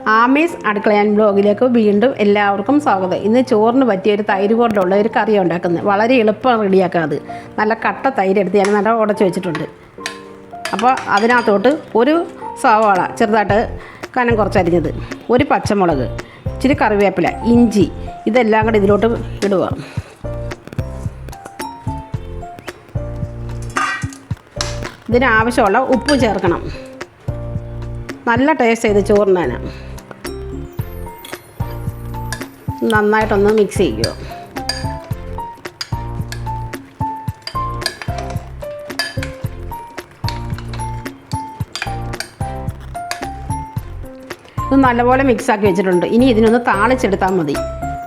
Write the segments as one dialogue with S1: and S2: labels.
S1: ആമീസ് അടുക്കള ആൻഡ് ബ്ലോഗിലേക്ക് വീണ്ടും എല്ലാവർക്കും സ്വാഗതം. ഇന്ന് ചോറിന് പറ്റിയ ഒരു തൈര് കൊണ്ടുള്ള ഒരു കറി ഉണ്ടാക്കുന്നത്. വളരെ എളുപ്പം റെഡിയാക്കാം. അത് നല്ല കട്ട തൈര് എടുത്ത് ഞാൻ നല്ല ഉടച്ച് വെച്ചിട്ടുണ്ട്. അപ്പോൾ അതിനകത്തോട്ട് ഒരു സവാള ചെറുതായിട്ട് കനം കുറച്ചരിഞ്ഞത്, ഒരു പച്ചമുളക്, ഇച്ചിരി കറിവേപ്പില, ഇഞ്ചി, ഇതെല്ലാം കൂടി ഇതിലോട്ട് ഇടുക. ഇതിനാവശ്യമുള്ള ഉപ്പ് ചേർക്കണം. നല്ല ടേസ്റ്റ് ചെയ്ത് ചോറിനാണ്. നന്നായിട്ടൊന്ന് മിക്സ് ചെയ്യുക. ഇത് നല്ലപോലെ മിക്സാക്കി വെച്ചിട്ടുണ്ട്. ഇനി ഇതിനൊന്ന് താളിച്ചെടുത്താൽ മതി.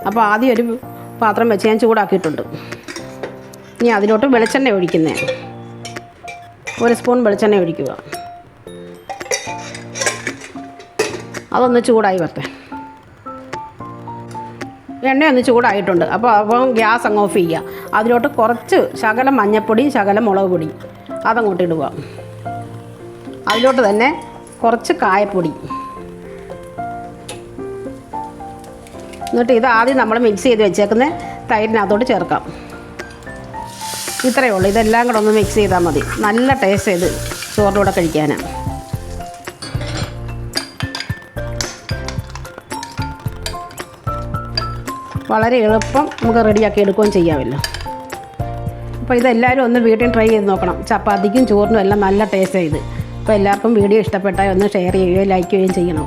S1: അപ്പോൾ ആദ്യം ഒരു പാത്രം വെച്ച് ഞാൻ ചൂടാക്കിയിട്ടുണ്ട്. ഇനി അതിലോട്ട് വെളിച്ചെണ്ണ ഒഴിക്കുന്നത്. ഒരു സ്പൂൺ വെളിച്ചെണ്ണ ഒഴിക്കുക. അതൊന്ന് ചൂടായി വരട്ടെ. എണ്ണയൊന്ന് ചൂടായിട്ടുണ്ട്. അപ്പോൾ ഗ്യാസ് അങ്ങ് ഓഫ് ചെയ്യുക. അതിലോട്ട് കുറച്ച് ശകലം മഞ്ഞൾപ്പൊടി, ശകലം മുളക് പൊടി അതങ്ങോട്ട് ഇടുക. അതിലോട്ട് തന്നെ കുറച്ച് കായപ്പൊടി. എന്നിട്ട് ഇത് ആദ്യം നമ്മൾ മിക്സ് ചെയ്ത് വെച്ചേക്കുന്ന തൈരിനകത്തോട്ട് ചേർക്കാം. ഇത്രയേ ഉള്ളൂ. ഇതെല്ലാം കൂടെ ഒന്ന് മിക്സ് ചെയ്താൽ മതി. നല്ല ടേസ്റ്റ് ചെയ്ത് ചോറിൻ്റെ കൂടെ കഴിക്കാനാണ്. വളരെ എളുപ്പം നമുക്ക് റെഡിയാക്കി എടുക്കുകയും ചെയ്യാമല്ലോ. അപ്പോൾ ഇതെല്ലാവരും ഒന്ന് വീട്ടിൽ ട്രൈ ചെയ്ത് നോക്കണം. ചപ്പാത്തിക്കും ചോറിനും എല്ലാം നല്ല ടേസ്റ്റ് ചെയ്ത്. അപ്പോൾ എല്ലാവർക്കും വീഡിയോ ഇഷ്ടപ്പെട്ടാൽ ഒന്ന് ഷെയർ ചെയ്യുകയും ലൈക്ക് ചെയ്യുകയും ചെയ്യണം.